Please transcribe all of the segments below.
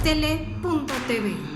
Orastele.tv.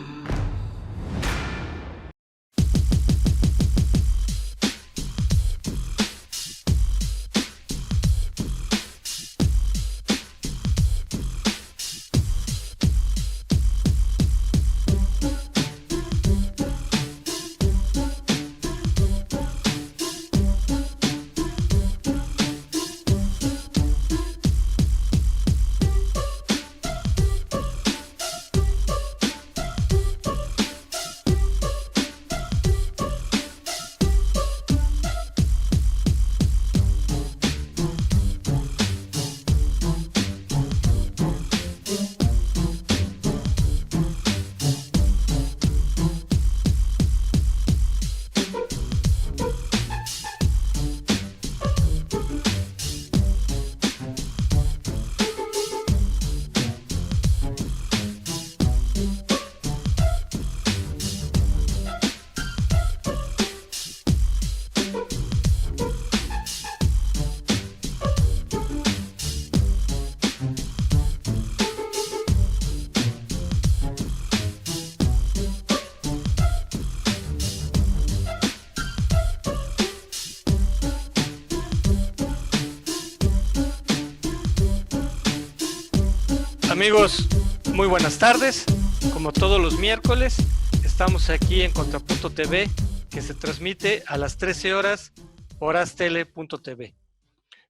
Amigos, muy buenas tardes. Como todos los miércoles, estamos aquí en Contrapunto TV, que se transmite a las 13 horas por Orastele.tv.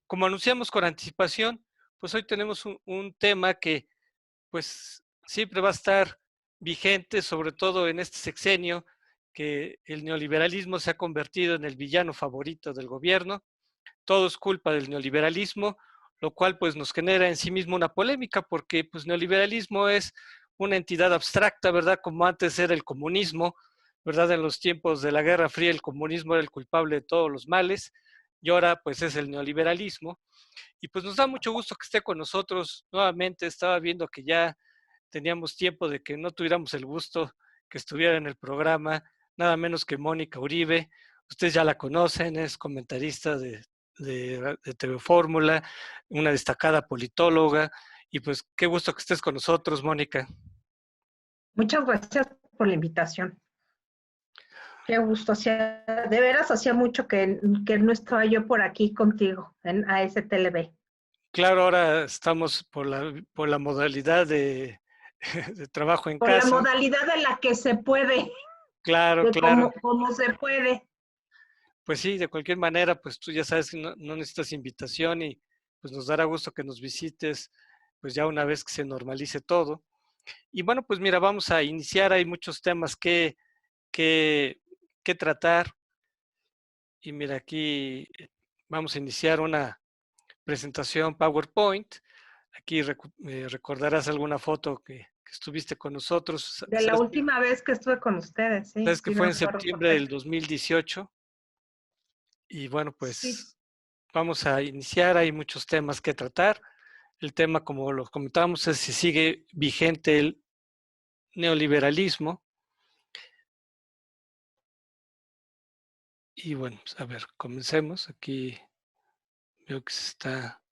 Como anunciamos con anticipación, pues hoy tenemos un tema que pues siempre va a estar vigente, sobre todo en este sexenio, que el neoliberalismo se ha convertido en el villano favorito del gobierno. Todo es culpa del neoliberalismo, lo cual pues nos genera en sí mismo una polémica, porque pues neoliberalismo es una entidad abstracta, ¿verdad? Como antes era el comunismo, ¿verdad? En los tiempos de la Guerra Fría el comunismo era el culpable de todos los males, y ahora pues es el neoliberalismo. Y pues nos da mucho gusto que esté con nosotros nuevamente. Estaba viendo que ya teníamos tiempo de que no tuviéramos el gusto que estuviera en el programa, nada menos que Mónica Uribe. Ustedes ya la conocen, es comentarista de TV Fórmula, una destacada politóloga, y pues qué gusto que estés con nosotros, Mónica. Muchas gracias por la invitación. Qué gusto, de veras hacía mucho que no estaba yo por aquí contigo en ASTLB. Claro, ahora estamos por la modalidad de trabajo en por casa. Por la modalidad en la que se puede. Claro, claro. Como se puede. Pues sí, de cualquier manera, pues tú ya sabes que no necesitas invitación y pues nos dará gusto que nos visites, pues ya una vez que se normalice todo. Y bueno, pues mira, vamos a iniciar, hay muchos temas que tratar. Y mira, aquí vamos a iniciar una presentación PowerPoint. Aquí recordarás alguna foto que estuviste con nosotros. De la última vez que estuve con ustedes, sí. Sabes que sí, fue en septiembre del 2018. Y bueno, pues sí, vamos a iniciar, hay muchos temas que tratar. El tema, como lo comentábamos, es si sigue vigente el neoliberalismo. Y bueno, pues a ver, comencemos. Aquí veo que se está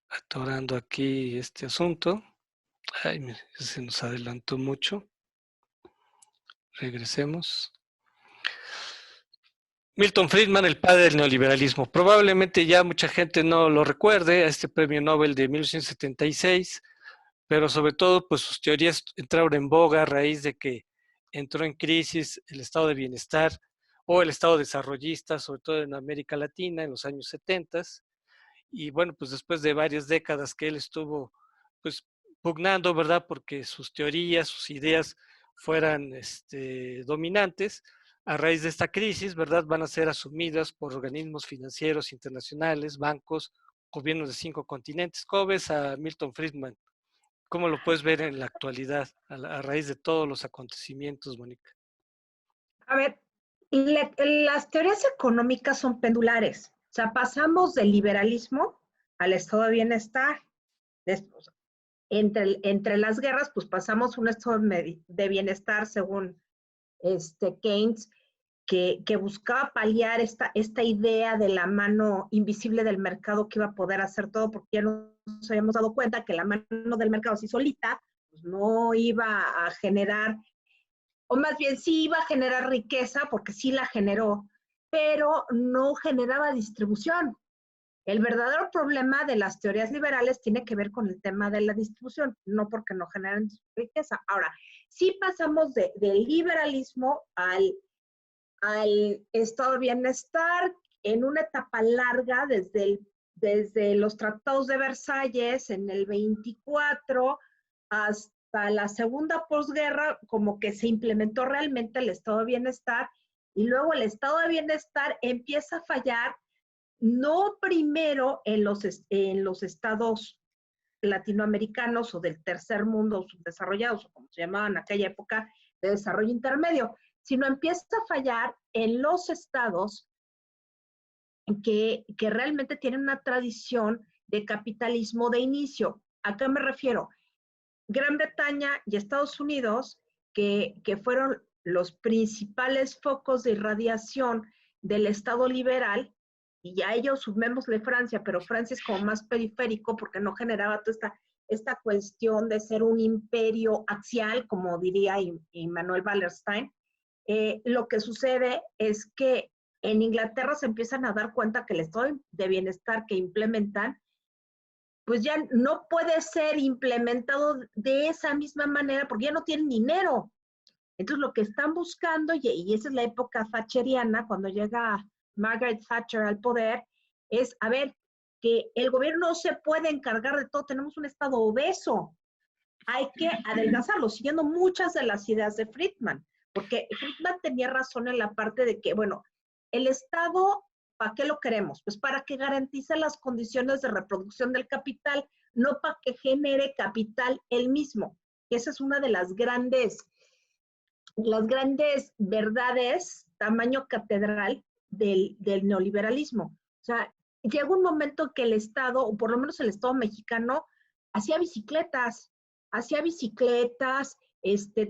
atorando aquí este asunto. Ay, se nos adelantó mucho. Regresemos. Milton Friedman, el padre del neoliberalismo. Probablemente ya mucha gente no lo recuerde, a este premio Nobel de 1976, pero sobre todo pues sus teorías entraron en boga a raíz de que entró en crisis el estado de bienestar o el estado desarrollista, sobre todo en América Latina en los años 70. Y bueno, pues después de varias décadas que él estuvo pues pugnando, ¿verdad? Porque sus teorías, sus ideas fueran dominantes, a raíz de esta crisis, ¿verdad? Van a ser asumidas por organismos financieros internacionales, bancos, gobiernos de 5 continentes. ¿Cómo ves a Milton Friedman? ¿Cómo lo puedes ver en la actualidad, a raíz de todos los acontecimientos, Mónica? A ver, las teorías económicas son pendulares. O sea, pasamos del liberalismo al estado de bienestar. Entre las guerras, pues pasamos un estado de bienestar según Keynes, que buscaba paliar esta idea de la mano invisible del mercado que iba a poder hacer todo, porque ya nos habíamos dado cuenta que la mano del mercado así solita pues no iba a generar, o más bien sí iba a generar riqueza, porque sí la generó, pero no generaba distribución. El verdadero problema de las teorías liberales tiene que ver con el tema de la distribución, no porque no generan riqueza. Ahora, sí pasamos del liberalismo al estado de bienestar en una etapa larga desde los tratados de Versalles en el 24 hasta la segunda posguerra, como que se implementó realmente el estado de bienestar, y luego el estado de bienestar empieza a fallar, no primero en los estados latinoamericanos o del tercer mundo, subdesarrollados, o como se llamaban en aquella época, de desarrollo intermedio, sino empieza a fallar en los estados que realmente tienen una tradición de capitalismo de inicio. ¿A qué me refiero? Gran Bretaña y Estados Unidos, que fueron los principales focos de irradiación del Estado liberal, y a ellos sumémosle Francia, pero Francia es como más periférico porque no generaba toda esta cuestión de ser un imperio axial, como diría Immanuel Wallerstein. Lo que sucede es que en Inglaterra se empiezan a dar cuenta que el estado de bienestar que implementan, pues ya no puede ser implementado de esa misma manera porque ya no tienen dinero. Entonces lo que están buscando, y esa es la época thatcheriana, cuando llega Margaret Thatcher al poder, es, a ver, que el gobierno no se puede encargar de todo, tenemos un estado obeso, hay que adelgazarlo, siguiendo muchas de las ideas de Friedman, porque Friedman tenía razón en la parte de que, bueno, el Estado, ¿para qué lo queremos? Pues para que garantice las condiciones de reproducción del capital, no para que genere capital él mismo. Esa es una de las grandes verdades, tamaño catedral del neoliberalismo. O sea, llega un momento que el Estado, o por lo menos el Estado mexicano, hacía bicicletas,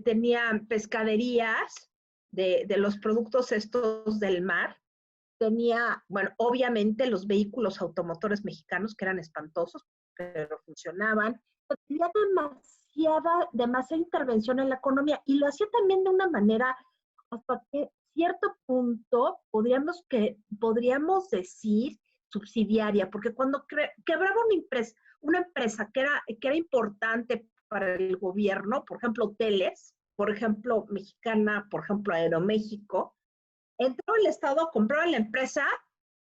tenía pescaderías de los productos estos del mar, tenía, bueno, obviamente los vehículos automotores mexicanos que eran espantosos, pero funcionaban. Tenía demasiada intervención en la economía, y lo hacía también de una manera hasta que cierto punto podríamos decir subsidiaria, porque cuando quebraba una empresa que era importante para el gobierno, por ejemplo, hoteles, por ejemplo, Mexicana, por ejemplo, Aeroméxico, entraba el Estado, compraba la empresa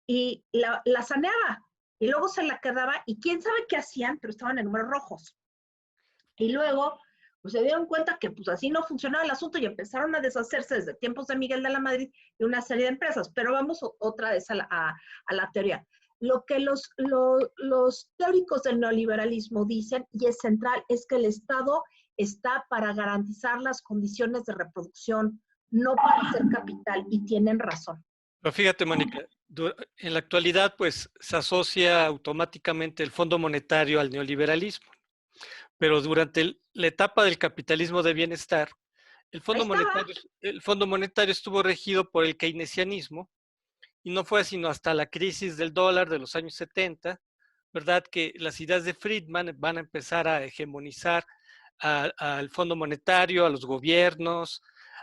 y la saneaba, y luego se la quedaba, y quién sabe qué hacían, pero estaban en números rojos. Y luego pues se dieron cuenta que pues así no funcionaba el asunto y empezaron a deshacerse desde tiempos de Miguel de la Madrid de una serie de empresas. Pero vamos otra vez a la teoría. Lo que los teóricos del neoliberalismo dicen, y es central, es que el Estado está para garantizar las condiciones de reproducción, no para hacer capital, y tienen razón. Pero fíjate, Mónica, en la actualidad pues se asocia automáticamente el Fondo Monetario al neoliberalismo, pero durante la etapa del capitalismo de bienestar, el Fondo Monetario estuvo regido por el keynesianismo, y no fue sino hasta la crisis del dólar de los años 70, ¿verdad?, que las ideas de Friedman van a empezar a hegemonizar al Fondo Monetario, a los gobiernos,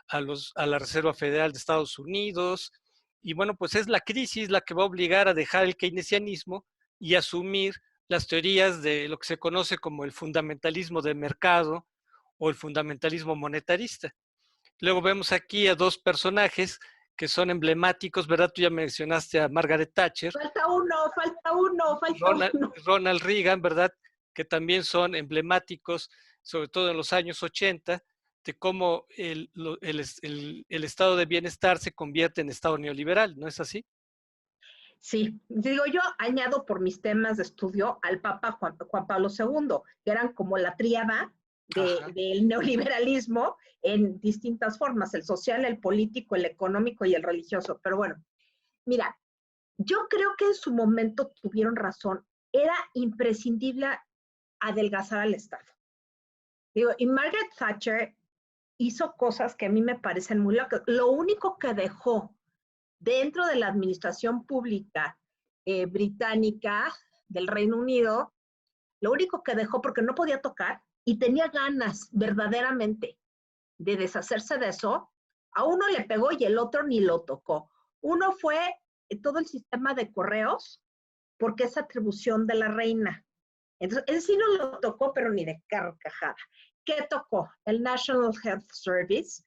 a la Reserva Federal de Estados Unidos. Y bueno, pues es la crisis la que va a obligar a dejar el keynesianismo y asumir las teorías de lo que se conoce como el fundamentalismo de mercado o el fundamentalismo monetarista. Luego vemos aquí a dos personajes que son emblemáticos, ¿verdad? Tú ya mencionaste a Margaret Thatcher. Falta uno. Ronald Reagan, ¿verdad? Que también son emblemáticos, sobre todo en los años 80, de cómo el estado de bienestar se convierte en estado neoliberal, ¿no es así? Sí, digo, yo añado por mis temas de estudio al Papa Juan Pablo II, que eran como la tríada del neoliberalismo en distintas formas, el social, el político, el económico y el religioso. Pero bueno, mira, yo creo que en su momento tuvieron razón, era imprescindible adelgazar al Estado. Digo, y Margaret Thatcher hizo cosas que a mí me parecen muy locas. Lo único que dejó dentro de la administración pública británica del Reino Unido, lo único que dejó, porque no podía tocar, y tenía ganas verdaderamente de deshacerse de eso, a uno le pegó y el otro ni lo tocó. Uno fue todo el sistema de correos, porque es atribución de la reina. Entonces, él sí no lo tocó, pero ni de carcajada. ¿Qué tocó? El National Health Service,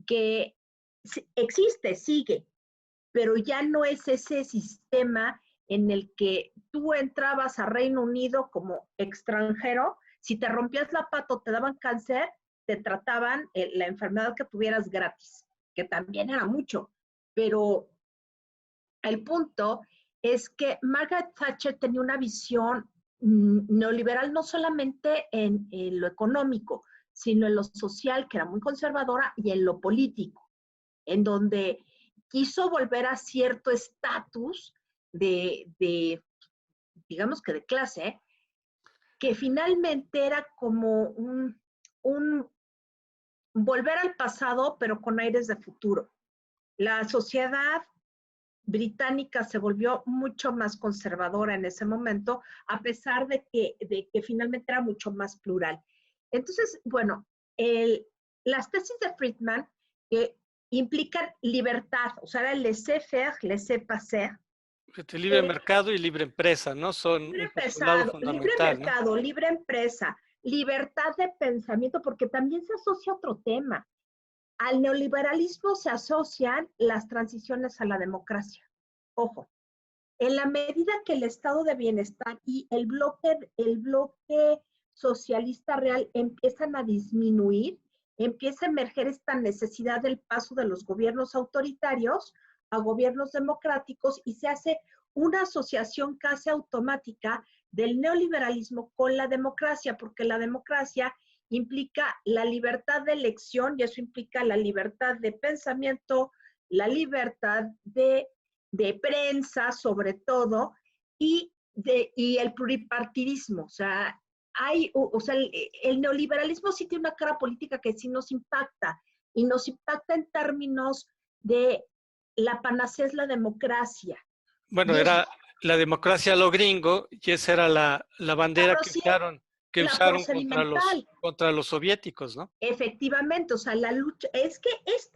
que existe, sigue, pero ya no es ese sistema en el que tú entrabas a Reino Unido como extranjero, si te rompías la pata o te daban cáncer, te trataban la enfermedad que tuvieras gratis, que también era mucho, pero el punto es que Margaret Thatcher tenía una visión neoliberal no solamente en lo económico, sino en lo social, que era muy conservadora, y en lo político, en donde quiso volver a cierto estatus digamos que de clase, que finalmente era como un volver al pasado, pero con aires de futuro. La sociedad británica se volvió mucho más conservadora en ese momento, a pesar de que finalmente era mucho más plural. Entonces, bueno, las tesis de Friedman implican libertad, o sea, era el laissez-faire, laissez-passer. Libre mercado y libre empresa, ¿no? Son un postulado fundamental, libre mercado, ¿no? Libre empresa, libertad de pensamiento, porque también se asocia a otro tema. Al neoliberalismo se asocian las transiciones a la democracia. Ojo, en la medida que el estado de bienestar y el bloque socialista real empiezan a disminuir, empieza a emerger esta necesidad del paso de los gobiernos autoritarios a gobiernos democráticos y se hace una asociación casi automática del neoliberalismo con la democracia, porque la democracia implica la libertad de elección y eso implica la libertad de pensamiento, la libertad de prensa sobre todo y el pluripartidismo. O sea, el neoliberalismo sí tiene una cara política que sí nos impacta y nos impacta en términos de la panacea es la democracia. Bueno, era la democracia a lo gringo y esa era la bandera que usaron contra los soviéticos, ¿no? Efectivamente, o sea, la lucha, es que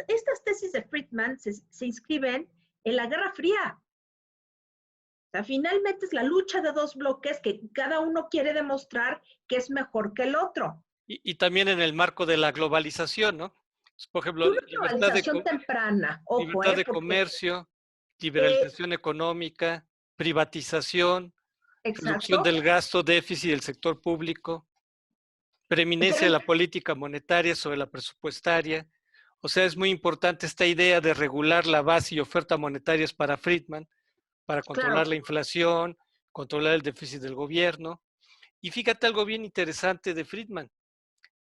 estas tesis de Friedman se inscriben en la Guerra Fría. O sea, finalmente es la lucha de dos bloques que cada uno quiere demostrar que es mejor que el otro. Y también en el marco de la globalización, ¿no? Por ejemplo, una globalización temprana, ojo, libertad de comercio, liberalización económica, privatización, reducción del gasto, déficit del sector público, preeminencia de la política monetaria sobre la presupuestaria. O sea, es muy importante esta idea de regular la base y oferta monetarias para Friedman, para controlar la inflación, controlar el déficit del gobierno. Y fíjate algo bien interesante de Friedman.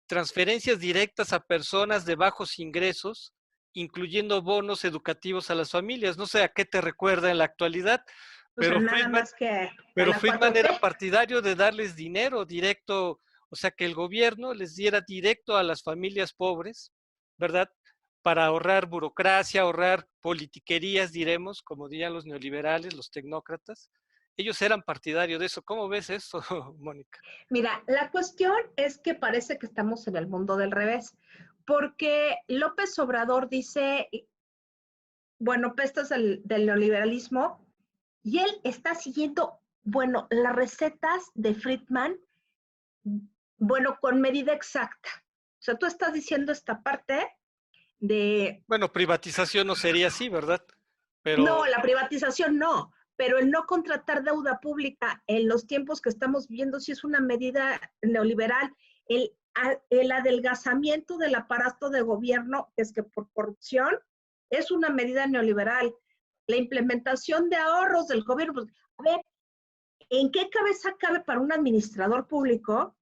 Transferencias directas a personas de bajos ingresos, incluyendo bonos educativos a las familias. No sé a qué te recuerda en la actualidad, pero Friedman era partidario de darles dinero directo, o sea, que el gobierno les diera directo a las familias pobres, ¿verdad? Para ahorrar burocracia, ahorrar politiquerías, diremos, como dirían los neoliberales, los tecnócratas. Ellos eran partidarios de eso. ¿Cómo ves eso, Mónica? Mira, la cuestión es que parece que estamos en el mundo del revés, porque López Obrador dice, bueno, pestas del neoliberalismo, y él está siguiendo, bueno, las recetas de Friedman, bueno, con medida exacta. O sea, tú estás diciendo esta parte de... Bueno, privatización no sería así, ¿verdad? Pero... No, la privatización no. Pero el no contratar deuda pública en los tiempos que estamos viviendo sí es una medida neoliberal. El adelgazamiento del aparato de gobierno, es que por corrupción, es una medida neoliberal. La implementación de ahorros del gobierno, pues, a ver, ¿en qué cabeza cabe para un administrador público?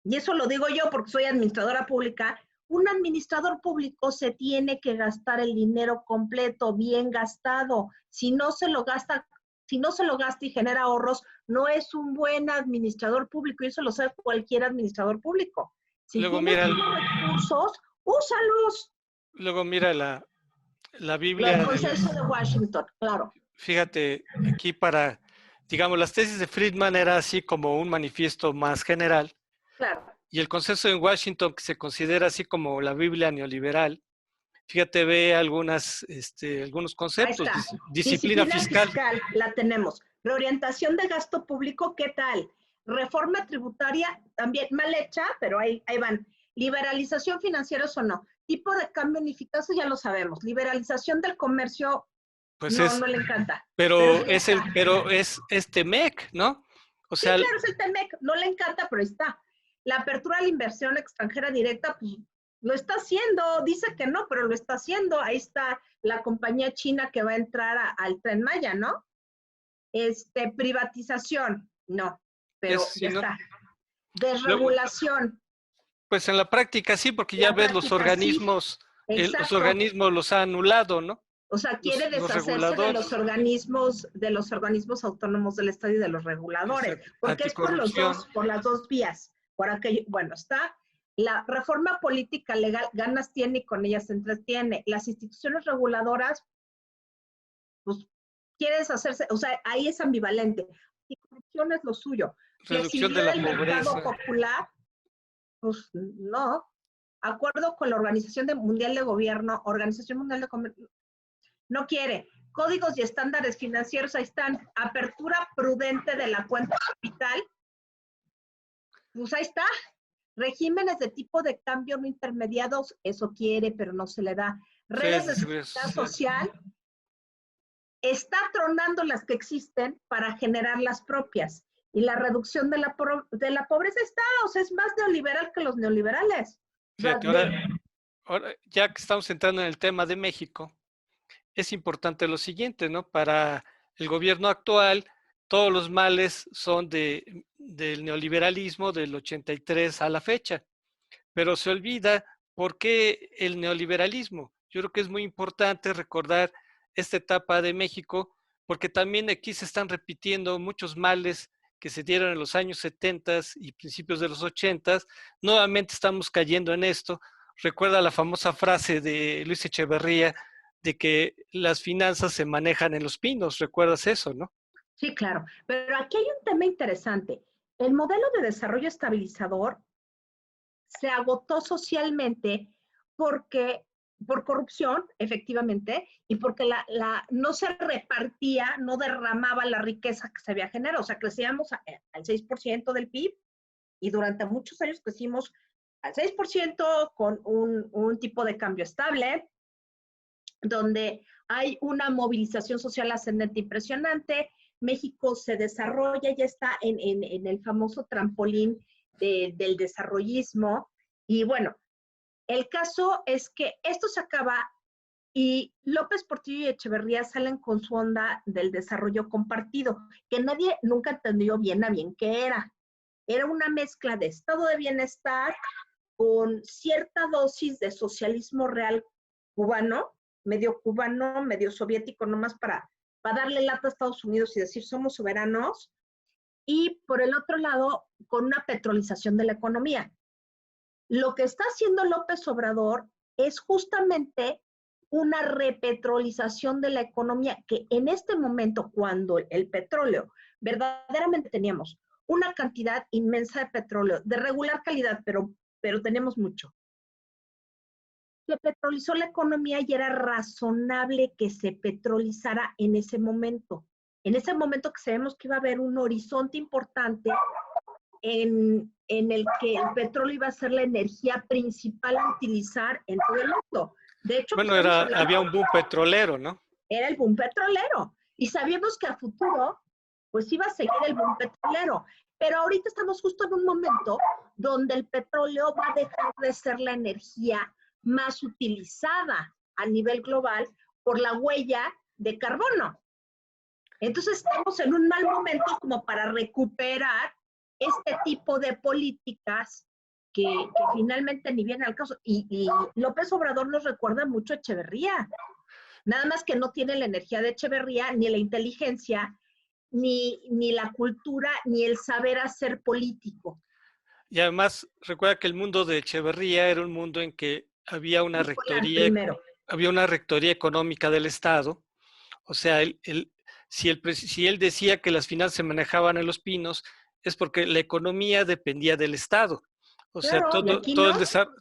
Y eso lo digo yo porque soy administradora pública. Un administrador público se tiene que gastar el dinero completo, bien gastado. Si no se lo gasta y genera ahorros, no es un buen administrador público, y eso lo sabe cualquier administrador público. Si luego tienes recursos, úsalos. Luego mira la Biblia. El consenso de Washington, claro. Fíjate, aquí digamos, las tesis de Friedman era así como un manifiesto más general. Claro. Y el consenso en Washington, que se considera así como la Biblia neoliberal, fíjate, ve algunos Ahí conceptos, está. disciplina Disciplina fiscal. fiscal, la tenemos. Reorientación de gasto público, ¿qué tal? Reforma tributaria, también mal hecha, pero ahí van. Liberalización financiera o no. Tipo de cambio unificado, ya lo sabemos. Liberalización del comercio, Pues no, es, no le encanta. Pero pero ya está. es TEMEC, ¿no? O Sí, sea, claro, es el TEMEC, no le encanta, pero ahí está. La apertura a la inversión extranjera directa, pues lo está haciendo, dice que no, pero lo está haciendo. Ahí está la compañía china que va a entrar al Tren Maya, ¿no? Privatización, no, es pero ya sí, ¿no? está. Luego, Desregulación, pues en la práctica sí, porque ya la ves práctica sí, los exacto. organismos los ha anulado, ¿no? O sea, quiere Los deshacerse reguladores, de los organismos autónomos del Estado y de los reguladores, exacto, porque es anticorrupción, por las dos vías. Por aquello, bueno, está la reforma política legal, ganas tiene y con ellas se entretiene. Las instituciones reguladoras, pues, quiere deshacerse, o sea, ahí es ambivalente. Y corrupción es lo suyo. reducción de Flexibilidad la del mercado pobreza. popular, pues no. Acuerdo con la Mundial de Gobierno, Organización Mundial de Comercio, no quiere. Códigos y estándares financieros, ahí están. Apertura prudente de la cuenta capital, pues ahí está. Regímenes de tipo de cambio no intermediados, eso quiere, pero no se le da. Redes de Seguridad seguridad social. social, está tronando las que existen para generar las propias. Y la reducción de la pobreza está, o sea, es más neoliberal que los neoliberales. O sea, Fíjate, ahora, ya que estamos entrando en el tema de México, es importante lo siguiente, ¿no? Para el gobierno actual, todos los males son del neoliberalismo del 83 a la fecha, pero se olvida por qué el neoliberalismo. Yo creo que es muy importante recordar esta etapa de México, porque también aquí se están repitiendo muchos males que se dieron en los años 70 y principios de los 80. Nuevamente estamos cayendo en esto. Recuerda la famosa frase de Luis Echeverría de que las finanzas se manejan en los pinos. ¿Recuerdas eso, no? sí, claro. Pero aquí hay un tema interesante. El modelo de desarrollo estabilizador se agotó socialmente porque por corrupción, efectivamente, y porque no se repartía, no derramaba la riqueza que se había generado. O sea, crecíamos al 6% del PIB y durante muchos años crecimos al 6% con un tipo de cambio estable, donde hay una movilización social ascendente impresionante. México se desarrolla, ya está en el famoso trampolín del desarrollismo. Y bueno, el caso es que esto se acaba y López Portillo y Echeverría salen con su onda del desarrollo compartido, que nadie nunca entendió bien a bien qué era. Era una mezcla de estado de bienestar con cierta dosis de socialismo real cubano, medio soviético, nomás para darle lata a Estados Unidos y decir somos soberanos, y por el otro lado, con una petrolización de la economía. Lo que está haciendo López Obrador es justamente una repetrolización de la economía, que en este momento, cuando el petróleo, verdaderamente teníamos una cantidad inmensa de petróleo, de regular calidad, pero tenemos mucho. Se petrolizó la economía y era razonable que se petrolizara en ese momento. En ese momento que sabemos que iba a haber un horizonte importante en el que el petróleo iba a ser la energía principal a utilizar en todo el mundo. De hecho, Bueno, había un boom petrolero, ¿no? era el boom petrolero. Y sabíamos que a futuro, pues iba a seguir el boom petrolero. Pero ahorita estamos justo en un momento donde el petróleo va a dejar de ser la energía más utilizada a nivel global por la huella de carbono. Entonces estamos en un mal momento como para recuperar este tipo de políticas que finalmente ni viene al caso. Y López Obrador nos recuerda mucho a Echeverría. Nada más que no tiene la energía de Echeverría, ni la inteligencia, ni la cultura, ni el saber hacer político. Y además, recuerda que el mundo de Echeverría era un mundo en que había una rectoría económica del Estado. O sea, si él decía que las finanzas se manejaban en los pinos, es porque la economía dependía del Estado. O sea, Claro, y aquí no.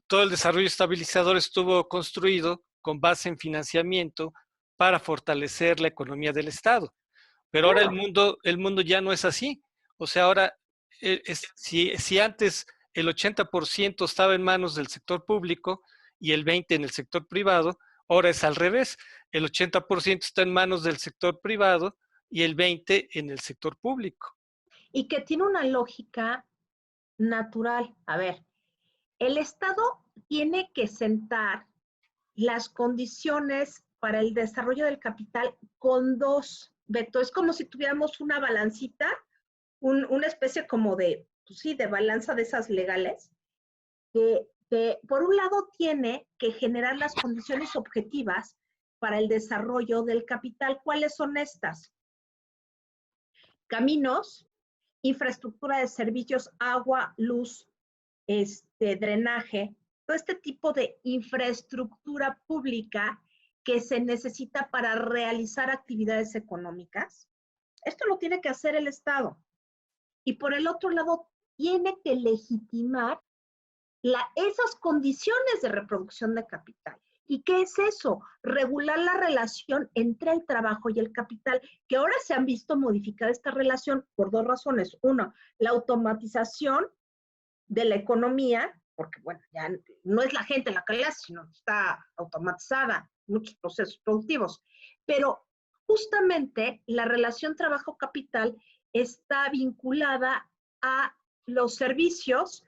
todo el desarrollo estabilizador estuvo construido con base en financiamiento para fortalecer la economía del Estado. Pero ahora Claro. el mundo ya no es así. O sea, ahora, si antes el 80% estaba en manos del sector público y el 20% en el sector privado, ahora es al revés. El 80% está en manos del sector privado y el 20% en el sector público. Y que tiene una lógica natural. A ver, el Estado tiene que sentar las condiciones para el desarrollo del capital con dos, Beto. Es como si tuviéramos una balancita, una especie como de, pues sí, de balanza de esas legales, que por un lado tiene que generar las condiciones objetivas para el desarrollo del capital. ¿Cuáles son estas? Caminos, infraestructura de servicios, agua, luz, drenaje, todo este tipo de infraestructura pública que se necesita para realizar actividades económicas. Esto lo tiene que hacer el Estado. Y por el otro lado, tiene que legitimar esas condiciones de reproducción de capital. ¿Y qué es eso? Regular la relación entre el trabajo y el capital, que ahora se han visto modificar esta relación por dos razones. Uno, la automatización de la economía, porque bueno, ya no es la gente la que la hace, sino está automatizada, muchos procesos productivos. Pero justamente la relación trabajo-capital está vinculada a los servicios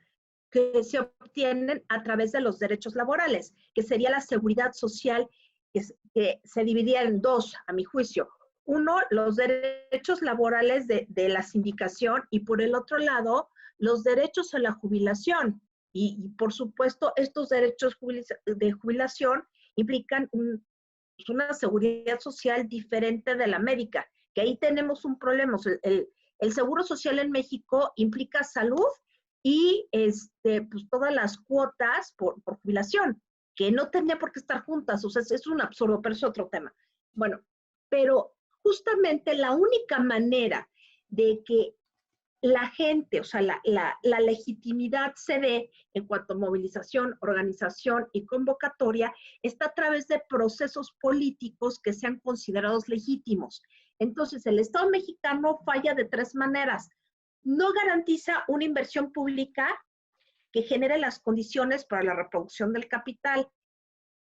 que se obtienen a través de los derechos laborales, que sería la seguridad social, que se dividía en dos, a mi juicio. Uno, los derechos laborales de la sindicación y por el otro lado, los derechos a la jubilación. Y por supuesto, estos derechos de jubilación implican una seguridad social diferente de la médica, que ahí tenemos un problema. El seguro social en México implica salud y pues todas las cuotas por jubilación, que no tenía por qué estar juntas, o sea, es un absurdo, pero es otro tema. Bueno, pero justamente la única manera de que la gente, o sea, la legitimidad se ve en cuanto a movilización, organización y convocatoria, está a través de procesos políticos que sean considerados legítimos. Entonces, el Estado mexicano falla de tres maneras. No garantiza una inversión pública que genere las condiciones para la reproducción del capital.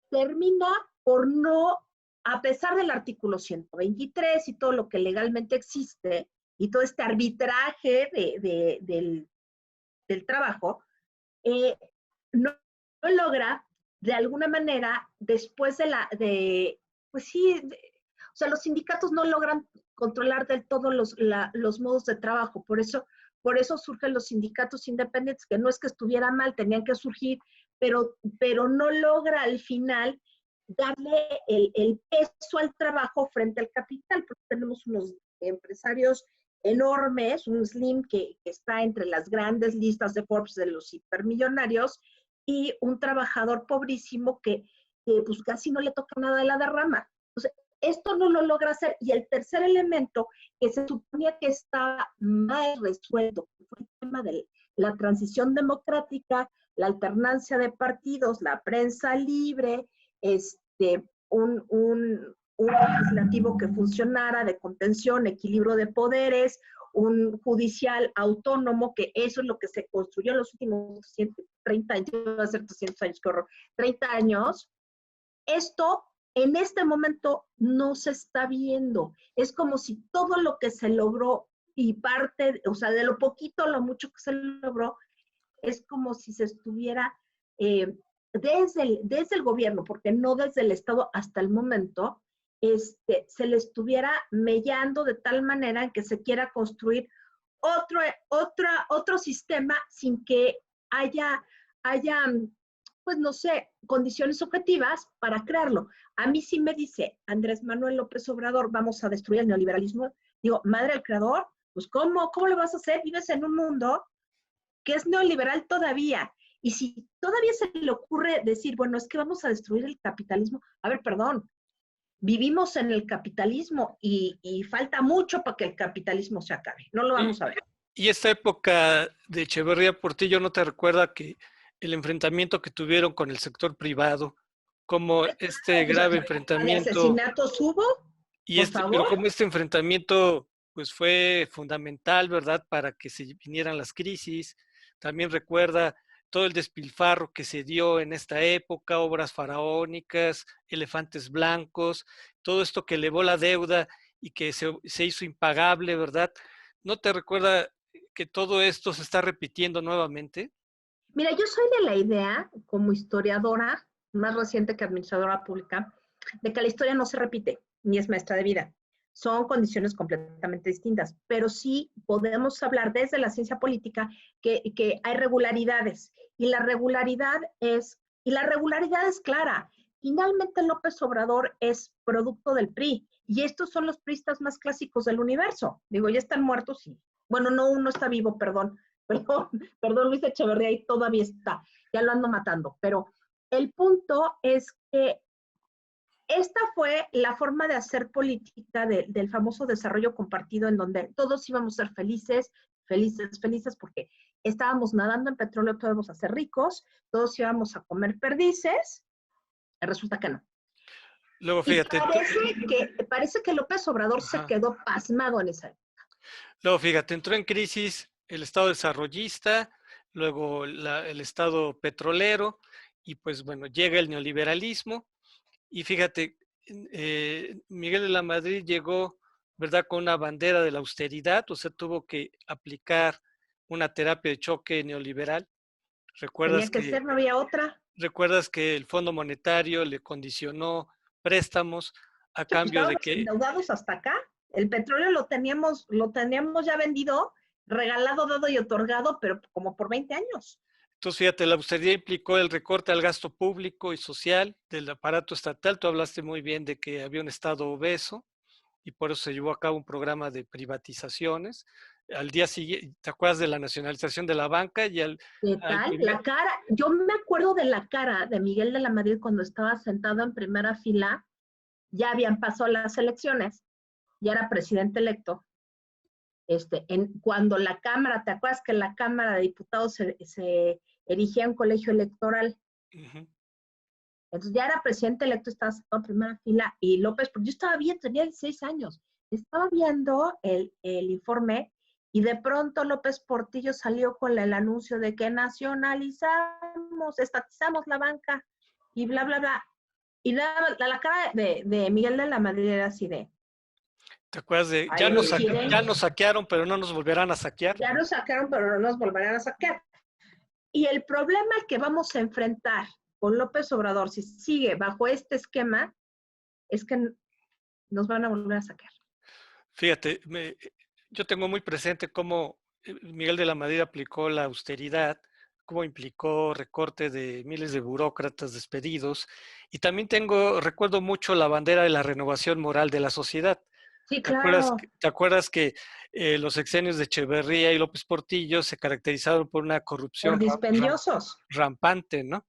Termina por no, a pesar del artículo 123 y todo lo que legalmente existe, y todo este arbitraje del trabajo, no logra de alguna manera, después pues sí, o sea, los sindicatos no logran controlar del todo los modos de trabajo, por eso surgen los sindicatos independientes, que no es que estuviera mal, tenían que surgir, pero no logra al final darle el peso al trabajo frente al capital, porque tenemos unos empresarios enormes, un Slim que está entre las grandes listas de Forbes de los hipermillonarios, y un trabajador pobrísimo que pues casi no le toca nada de la derrama. Entonces, esto no lo logra hacer. Y el tercer elemento que se suponía que estaba mal resuelto, fue el tema de la transición democrática, la alternancia de partidos, la prensa libre, un legislativo que funcionara, de contención, equilibrio de poderes, un judicial autónomo, que eso es lo que se construyó en los últimos 30 años, va a ser 300 años, qué horror, 30 años. Esto en este momento no se está viendo. Es como si todo lo que se logró y parte, o sea, de lo poquito a lo mucho que se logró, es como si se estuviera desde el gobierno, porque no desde el Estado hasta el momento, se le estuviera mellando de tal manera en que se quiera construir otro sistema sin que haya, pues no sé, condiciones objetivas para crearlo. A mí sí me dice Andrés Manuel López Obrador, vamos a destruir el neoliberalismo. Digo, madre del creador, pues ¿cómo lo vas a hacer? Vives en un mundo que es neoliberal todavía. Y si todavía se le ocurre decir, bueno, es que vamos a destruir el capitalismo, a ver, perdón, vivimos en el capitalismo y falta mucho para que el capitalismo se acabe. No lo vamos a ver. Y esta época de Echeverría Portillo, ¿no te recuerda que el enfrentamiento que tuvieron con el sector privado, como este O sea, grave ¿de enfrentamiento, asesinatos hubo? Por pero favor. como este enfrentamiento pues fue fundamental, ¿verdad?, para que se vinieran las crisis. También recuerda todo el despilfarro que se dio en esta época, obras faraónicas, elefantes blancos, todo esto que elevó la deuda y que se hizo impagable, ¿verdad? ¿No te recuerda que todo esto se está repitiendo nuevamente? Mira, yo soy de la idea, como historiadora, más reciente que administradora pública, de que la historia no se repite, ni es maestra de vida. Son condiciones completamente distintas, pero sí podemos hablar desde la ciencia política que hay regularidades y la regularidad es clara. Finalmente López Obrador es producto del PRI y estos son los priistas más clásicos del universo. Digo, ya están muertos y, bueno, no, uno está vivo, perdón, perdón, perdón, Luis Echeverría ahí todavía está, ya lo ando matando, pero el punto es que esta fue la forma de hacer política del famoso desarrollo compartido en donde todos íbamos a ser felices, felices, felices, porque estábamos nadando en petróleo, todos íbamos a ser ricos, todos íbamos a comer perdices, resulta que no. Luego, Y fíjate, parece que López Obrador se ajá. quedó pasmado en esa época. Luego, fíjate, entró en crisis el Estado desarrollista, luego el Estado petrolero, y pues bueno, llega el neoliberalismo, y fíjate, Miguel de la Madrid llegó, ¿verdad?, con una bandera de la austeridad, o sea, tuvo que aplicar una terapia de choque neoliberal. Tenía ¿Recuerdas que que, ser, no había otra. recuerdas que el Fondo Monetario le condicionó préstamos a Pues cambio de estábamos que, endeudados hasta acá. El petróleo lo teníamos ya vendido, regalado, dado y otorgado, pero como por 20 años. entonces fíjate, la austeridad implicó el recorte al gasto público y social del aparato estatal. Tú hablaste muy bien de que había un Estado obeso y por eso se llevó a cabo un programa de privatizaciones. Al día siguiente, ¿te acuerdas de la nacionalización de la banca? Y ¿Qué al tal? primer, La cara, yo me acuerdo de la cara de Miguel de la Madrid cuando estaba sentado en primera fila, ya habían pasado las elecciones, ya era presidente electo. Cuando la Cámara, ¿te acuerdas que la Cámara de Diputados se erigía un colegio electoral? uh-huh. Entonces ya era presidente electo, estaba sentado en primera fila y López, porque yo estaba bien, tenía 16 años, estaba viendo el informe y de pronto López Portillo salió con el anuncio de que nacionalizamos, estatizamos la banca y bla, bla, bla. Y la cara de Miguel de la Madrid era así de, ¿Te acuerdas de, ahí nos quieren, ya nos saquearon, pero no nos volverán a saquear? ya nos sacaron, pero no nos volverán a sacar. Y el problema que vamos a enfrentar con López Obrador, si sigue bajo este esquema, es que nos van a volver a sacar. Fíjate, yo tengo muy presente cómo Miguel de la Madrid aplicó la austeridad, cómo implicó recorte de miles de burócratas despedidos, y también recuerdo mucho la bandera de la renovación moral de la sociedad. Sí, claro, Te acuerdas que los sexenios de Echeverría y López Portillo se caracterizaron por una por corrupción dispendiosos. rampante, ¿no?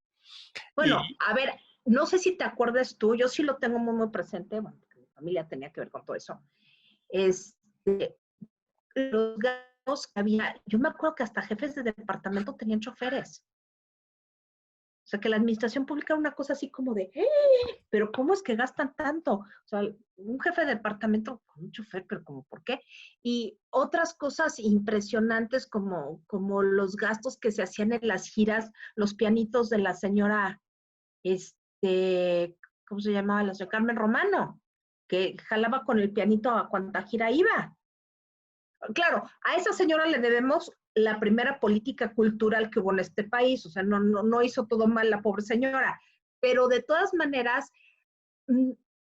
Bueno, Y a ver, no sé si te acuerdas tú, yo sí lo tengo muy, muy presente, bueno, porque mi familia tenía que ver con todo eso. Este, los gastos que había, yo me acuerdo que hasta jefes de departamento tenían choferes. O sea, que la administración pública era una cosa así como de, pero ¿cómo es que gastan tanto? O sea, un jefe de departamento con un chofer, pero como, ¿por qué? Y otras cosas impresionantes como los gastos que se hacían en las giras, los pianitos de la señora, ¿cómo se llamaba? La señora Carmen Romano, que jalaba con el pianito a cuanta gira iba. Claro, a esa señora le debemos la primera política cultural que hubo en este país, o sea, no hizo todo mal la pobre señora, pero de todas maneras,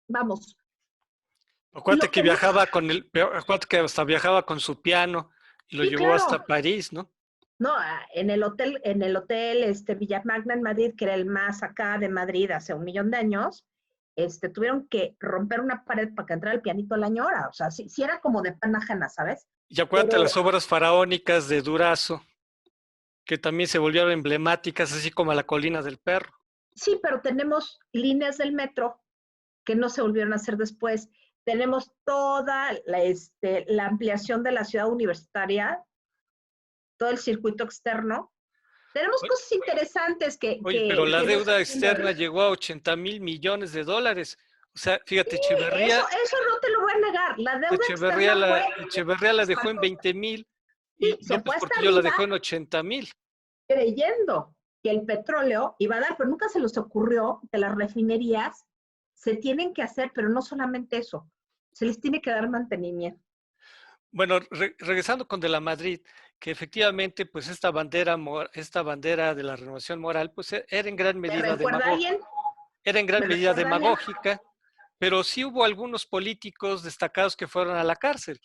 vamos, acuérdate lo que que no, acuérdate que hasta viajaba con su piano y lo sí, llevó hasta claro, París, ¿no? no, en el hotel Villa Magna en Madrid, que era el más acá de Madrid hace 1 millón de años, tuvieron que romper una pared para que entrara el pianito a la ñora, o sea, sí era como de pan ajena, ¿sabes? Y acuérdate Pero las obras faraónicas de Durazo, que también se volvieron emblemáticas, así como la colina del perro. sí, pero tenemos líneas del metro que no se volvieron a hacer después. Tenemos toda la ampliación de la ciudad universitaria, todo el circuito externo, Tenemos Oye, cosas interesantes oye, pero la que no se deuda entienden. externa llegó a 80,000 millones de dólares. O sea, fíjate, Eso no te lo voy a negar. La deuda externa fue, Echeverría la dejó en exacto, 20,000 sí, y se López fue hasta Portillo la arriba dejó en 80,000. creyendo que el petróleo iba a dar, pero nunca se les ocurrió que las refinerías se tienen que hacer, pero no solamente eso, se les tiene que dar mantenimiento. Bueno, regresando con De la Madrid, que efectivamente, pues esta bandera de la renovación moral, pues era en gran ¿Me medida recuerda a alguien? era en gran ¿Me medida recuerda a alguien? demagógica, pero sí hubo algunos políticos destacados que fueron a la cárcel,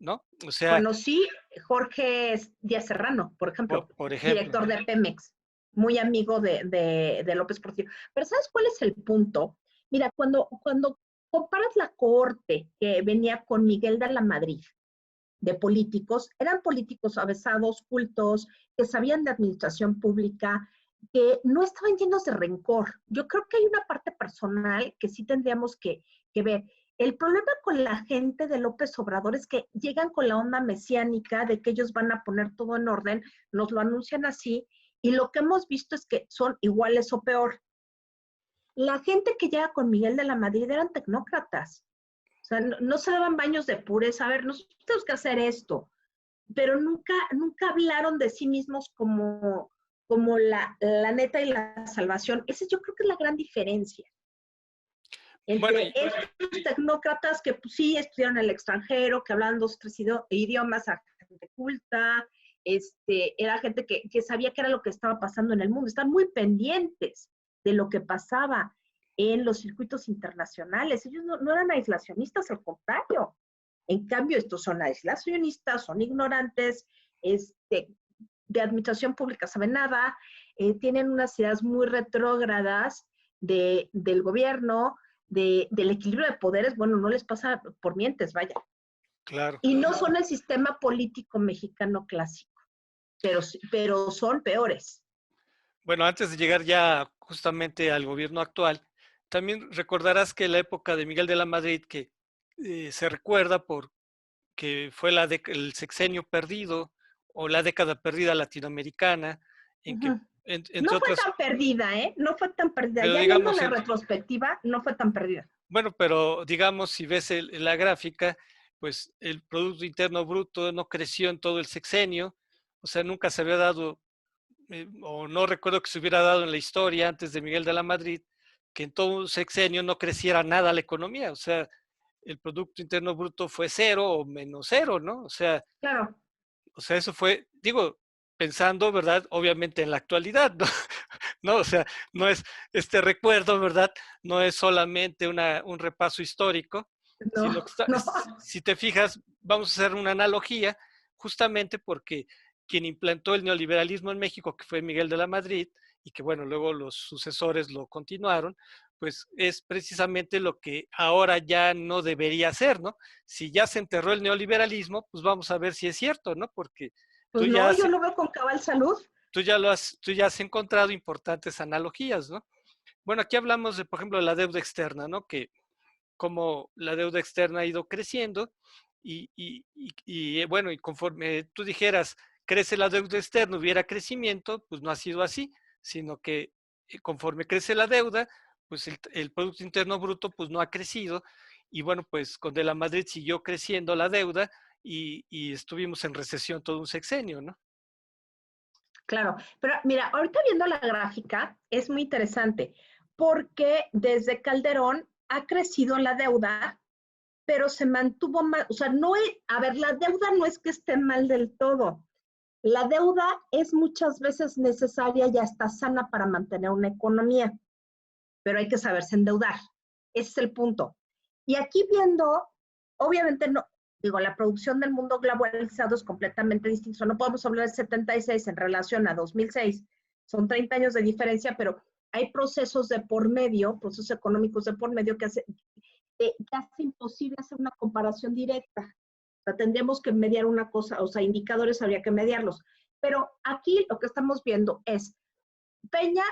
¿no? O sea, Conocí Jorge Díaz Serrano, por ejemplo, por ejemplo, director de Pemex, muy amigo de López Portillo. Pero ¿sabes cuál es el punto? Mira, cuando comparas la cohorte que venía con Miguel de la Madrid, de políticos, eran políticos avesados, cultos, que sabían de administración pública, que no estaban llenos de rencor. Yo creo que hay una parte personal que sí tendríamos que ver. El problema con la gente de López Obrador es que llegan con la onda mesiánica de que ellos van a poner todo en orden, nos lo anuncian así, y lo que hemos visto es que son iguales o peor. La gente que llega con Miguel de la Madrid eran tecnócratas, o sea, no se daban baños de pureza, a ver, nosotros tenemos que hacer esto, pero nunca hablaron de sí mismos como la neta y la salvación. Esa yo creo que es la gran diferencia bueno, entre estos tecnócratas que pues, sí estudiaron en el extranjero, que hablaban 2 o 3 idiomas, a gente culta, era gente que sabía qué era lo que estaba pasando en el mundo, están muy pendientes de lo que pasaba en los circuitos internacionales. Ellos no eran aislacionistas, al contrario. En cambio, estos son aislacionistas, son ignorantes, de administración pública saben nada, tienen unas ideas muy retrógradas del gobierno, del equilibrio de poderes, bueno, no les pasa por mientes, vaya. claro. Y no son el sistema político mexicano clásico, pero son peores. Bueno, antes de llegar ya justamente al gobierno actual, también recordarás que la época de Miguel de la Madrid, que se recuerda por que fue el sexenio perdido o la década perdida latinoamericana, en que, Uh-huh. No entre fue otras, tan perdida, ¿eh? No fue tan perdida. pero Ya viendo digamos, la retrospectiva, no fue tan perdida. bueno, pero digamos, si ves la gráfica, pues el Producto Interno Bruto no creció en todo el sexenio, o sea, nunca se había dado, o no recuerdo que se hubiera dado en la historia antes de Miguel de la Madrid, que en todo un sexenio no creciera nada la economía, o sea, el Producto Interno Bruto fue cero o menos cero, ¿no? Claro. O sea, eso fue, digo, pensando, ¿verdad? Obviamente en la actualidad, ¿no? ¿No? O sea, no es este recuerdo, ¿verdad? No es solamente un repaso histórico, sino No, que no. si te fijas, vamos a hacer una analogía, justamente porque quien implantó el neoliberalismo en México, que fue Miguel de la Madrid, y que bueno, luego los sucesores lo continuaron, pues es precisamente lo que ahora ya no debería ser, ¿no? Si ya se enterró el neoliberalismo, pues vamos a ver si es cierto, ¿no? Porque tú Pues ya no, has, yo lo veo con cabal salud. tú ya has encontrado importantes analogías, ¿no? Bueno, aquí hablamos de, por ejemplo, de la deuda externa, ¿no? Que como la deuda externa ha ido creciendo bueno, y conforme tú dijeras, crece la deuda externa, hubiera crecimiento, pues no ha sido así, sino que conforme crece la deuda, pues el Producto Interno Bruto pues no ha crecido y bueno, pues con De la Madrid siguió creciendo la deuda y estuvimos en recesión todo un sexenio, ¿no? Claro, pero mira, ahorita viendo la gráfica es muy interesante porque desde Calderón ha crecido la deuda, pero se mantuvo mal, o sea, a ver, la deuda no es que esté mal del todo. La deuda es muchas veces necesaria y hasta sana para mantener una economía, pero hay que saberse endeudar. Ese es el punto. Y aquí viendo, obviamente no, digo, la producción del mundo globalizado es completamente distinto. No podemos hablar de 76 en relación a 2006. Son 30 años de diferencia, pero hay procesos de por medio, procesos económicos de por medio que hace imposible hacer una comparación directa. O sea, tendríamos que mediar una cosa, o sea, indicadores habría que mediarlos. Pero aquí lo que estamos viendo es Peña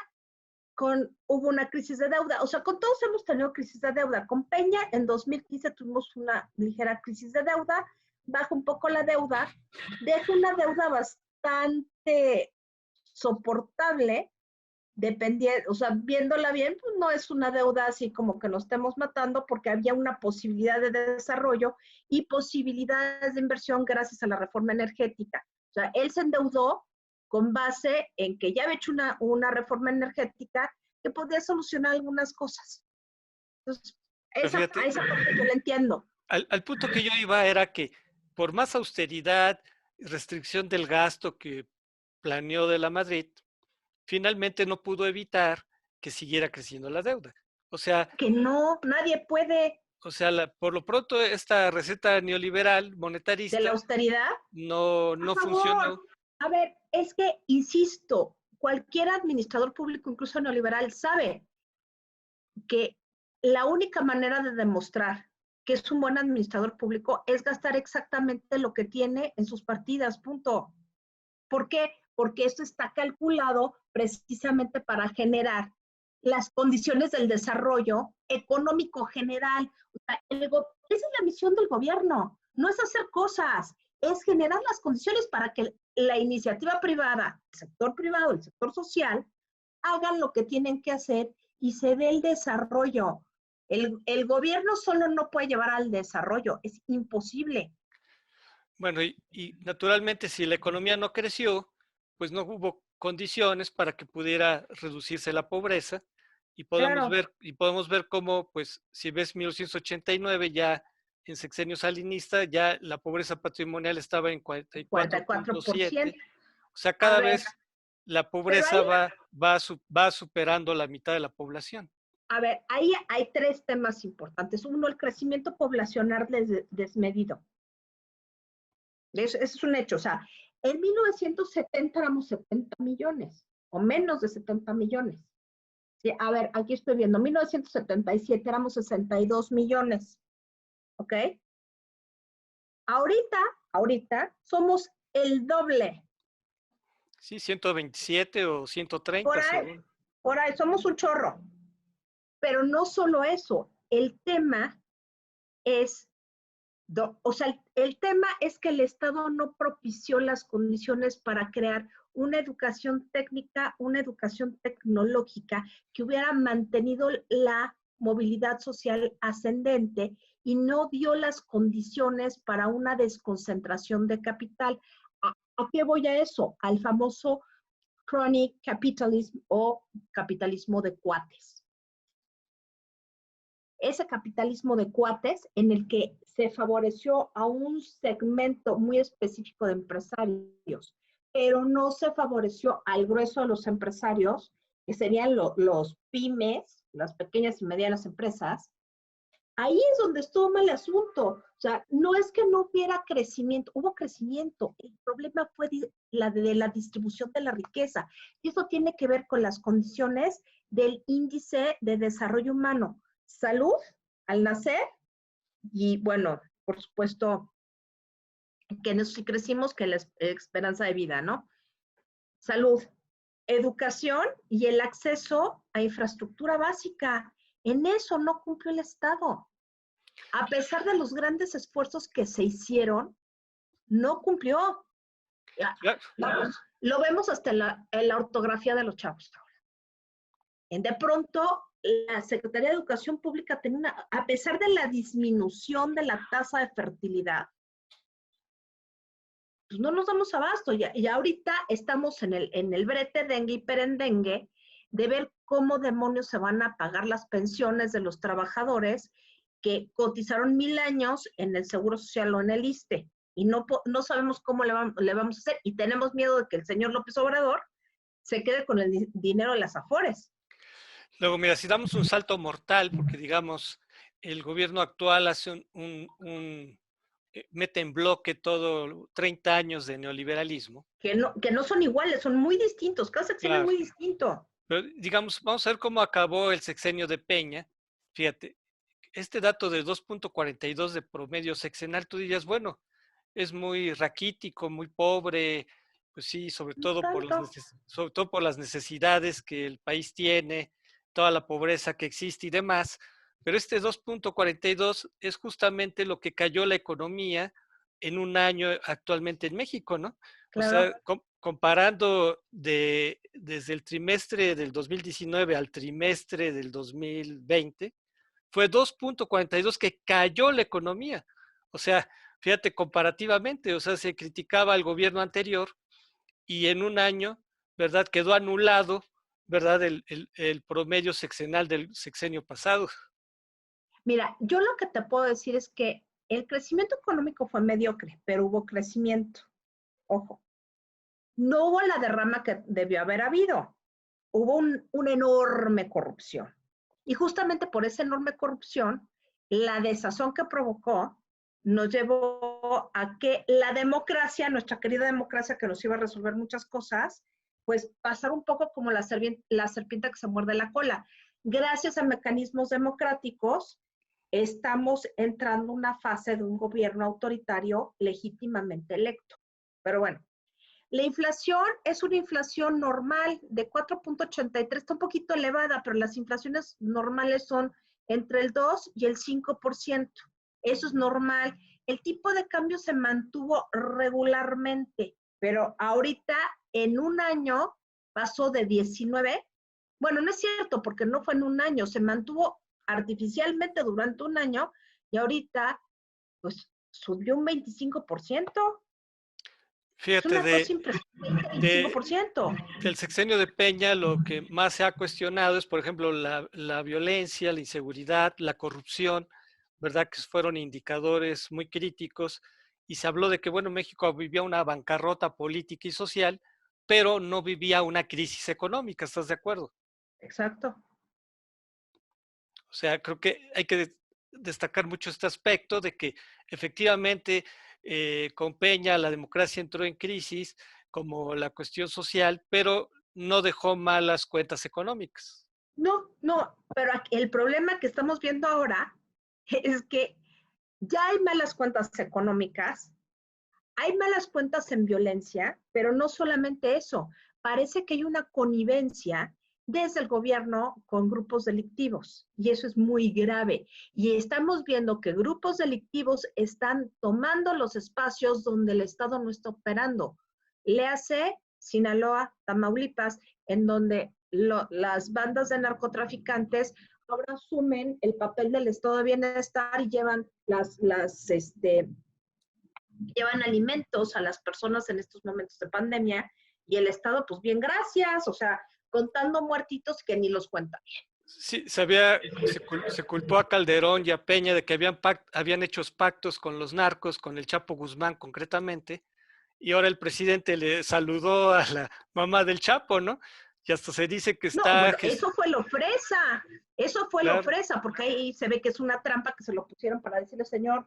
hubo una crisis de deuda, o sea, con todos hemos tenido crisis de deuda. Con Peña en 2015 tuvimos una ligera crisis de deuda, baja un poco la deuda, deja una deuda bastante soportable, dependiendo, o sea, viéndola bien, pues no es una deuda así como que nos estemos matando, porque había una posibilidad de desarrollo y posibilidades de inversión gracias a la reforma energética. O sea, él se endeudó con base en que ya había hecho una reforma energética que podía solucionar algunas cosas. Entonces, Pero a fíjate, esa parte yo la entiendo. al punto que yo iba era que por más austeridad, restricción del gasto que planeó de la Madrid, finalmente no pudo evitar que siguiera creciendo la deuda. O sea, Que no, nadie puede por lo pronto esta receta neoliberal de la monetarista austeridad. A no favor. funcionó. A ver, es que, insisto, cualquier administrador público, incluso neoliberal, sabe que la única manera de demostrar que es un buen administrador público es gastar exactamente lo que tiene en sus partidas, punto. ¿Por qué? Porque esto está calculado precisamente para generar las condiciones del desarrollo económico general. O sea, esa es la misión del gobierno, no es hacer cosas, es generar las condiciones para que la iniciativa privada, el sector social, hagan lo que tienen que hacer y se dé el desarrollo. El gobierno solo no puede llevar al desarrollo, es imposible. Bueno, y naturalmente si la economía no creció, pues no hubo condiciones para que pudiera reducirse la pobreza Claro, y podemos ver cómo, pues, si ves 1989 ya en sexenio salinista, ya la pobreza patrimonial estaba en 44%. 44.7. O sea, A cada ver, vez la pero pobreza ahí va superando la mitad de la población. A ver, ahí hay tres temas importantes. Uno, el crecimiento poblacional desmedido. Ese es un hecho. O sea, en 1970 éramos 70 millones o menos de 70 millones. Sí, a ver, aquí estoy viendo, 1977 éramos 62 millones. ¿Ok? Ahorita somos el doble. Sí, 127 o Por 130 ahí, según. por ahí, somos un chorro. Pero no solo eso, el tema es o sea, el tema es que el Estado no propició las condiciones para crear una educación técnica, una educación tecnológica que hubiera mantenido la movilidad social ascendente y no dio las condiciones para una desconcentración de capital. ¿A qué voy a eso? Al famoso crony capitalism o capitalismo de cuates. Ese capitalismo de cuates en el que se favoreció a un segmento muy específico de empresarios, pero no se favoreció al grueso de los empresarios, que serían los pymes, las pequeñas y medianas empresas. Ahí es donde estuvo mal el asunto. O sea, no es que no hubiera crecimiento, hubo crecimiento. El problema fue de la distribución de la riqueza. Y eso tiene que ver con las condiciones del índice de desarrollo humano. Salud al nacer y, bueno, por supuesto, que en eso sí crecimos, que la esperanza de vida, ¿no? Salud, educación y el acceso a infraestructura básica. En eso no cumplió el Estado. A pesar de los grandes esfuerzos que se hicieron, no cumplió. Ya, Vamos, lo vemos hasta en la ortografía de los chavos. De pronto, la Secretaría de Educación Pública tenía a pesar de la disminución de la tasa de fertilidad, pues no nos damos abasto. Y ahorita estamos en el brete dengue y perendengue de ver cómo demonios se van a pagar las pensiones de los trabajadores que cotizaron 1000 años en el Seguro Social o en el ISSSTE. Y no sabemos cómo le vamos a hacer. Y tenemos miedo de que el señor López Obrador se quede con el dinero de las afores. luego, mira, si damos un salto mortal, porque digamos, el gobierno actual hace mete en bloque todo 30 años de neoliberalismo. Que no son iguales, son muy distintos. Cada sexenio es Claro, muy distinto. pero digamos, vamos a ver cómo acabó el sexenio de Peña. Fíjate, este dato de 2.42 de promedio sexenal, tú dirías, bueno, es muy raquítico, muy pobre, pues sí, No tanto. sobre todo por las necesidades que el país tiene, toda la pobreza que existe y demás, pero este 2.42 es justamente lo que cayó la economía en un año actualmente en México, ¿no? O sea, Claro. comparando desde el trimestre del 2019 al trimestre del 2020, fue 2.42 que cayó la economía. O sea, fíjate, comparativamente, o sea, se criticaba al gobierno anterior y en un año, ¿verdad? Quedó anulado, ¿verdad? El promedio sexenal del sexenio pasado. Mira, yo lo que te puedo decir es que el crecimiento económico fue mediocre, pero hubo crecimiento. Ojo, no hubo la derrama que debió haber habido. Hubo una enorme corrupción. Y justamente por esa enorme corrupción, la desazón que provocó nos llevó a que la democracia, nuestra querida democracia que nos iba a resolver muchas cosas, pues pasar un poco como la serpiente que se muerde la cola. Gracias a mecanismos democráticos, estamos entrando en una fase de un gobierno autoritario legítimamente electo. Pero bueno, la inflación es una inflación normal de 4.83, está un poquito elevada, pero las inflaciones normales son entre el 2 y el 5%. Eso es normal. El tipo de cambio se mantuvo regularmente, pero ahorita en un año pasó de 19. Bueno, no es cierto, porque no fue en un año, se mantuvo artificialmente durante un año y ahorita pues subió un 25%. Es Fíjate, una cosa impresionante, de, 25%. del sexenio de Peña, lo que más se ha cuestionado es, por ejemplo, la violencia, la inseguridad, la corrupción, ¿verdad? Que fueron indicadores muy críticos. Y se habló de que, bueno, México vivía una bancarrota política y social, pero no vivía una crisis económica, ¿estás de acuerdo? Exacto. O sea, creo que hay que destacar mucho este aspecto de que efectivamente con Peña la democracia entró en crisis como la cuestión social, pero no dejó malas cuentas económicas. No, no, pero el problema que estamos viendo ahora es que ya hay malas cuentas económicas, hay malas cuentas en violencia, pero no solamente eso, parece que hay una connivencia desde el gobierno con grupos delictivos y eso es muy grave. Y estamos viendo que grupos delictivos están tomando los espacios donde el Estado no está operando. Léase Sinaloa, Tamaulipas, en donde las bandas de narcotraficantes ahora asumen el papel del estado de bienestar y llevan llevan alimentos a las personas en estos momentos de pandemia y el Estado, pues bien, gracias, o sea, contando muertitos que ni los cuenta bien. Sí, se culpó a Calderón y a Peña de que habían hecho pactos con los narcos, con el Chapo Guzmán concretamente, y ahora el presidente le saludó a la mamá del Chapo, ¿no? Y hasta se dice que No, está, bueno, eso fue lo claro, fresa, porque ahí se ve que es una trampa que se lo pusieron para decirle, señor,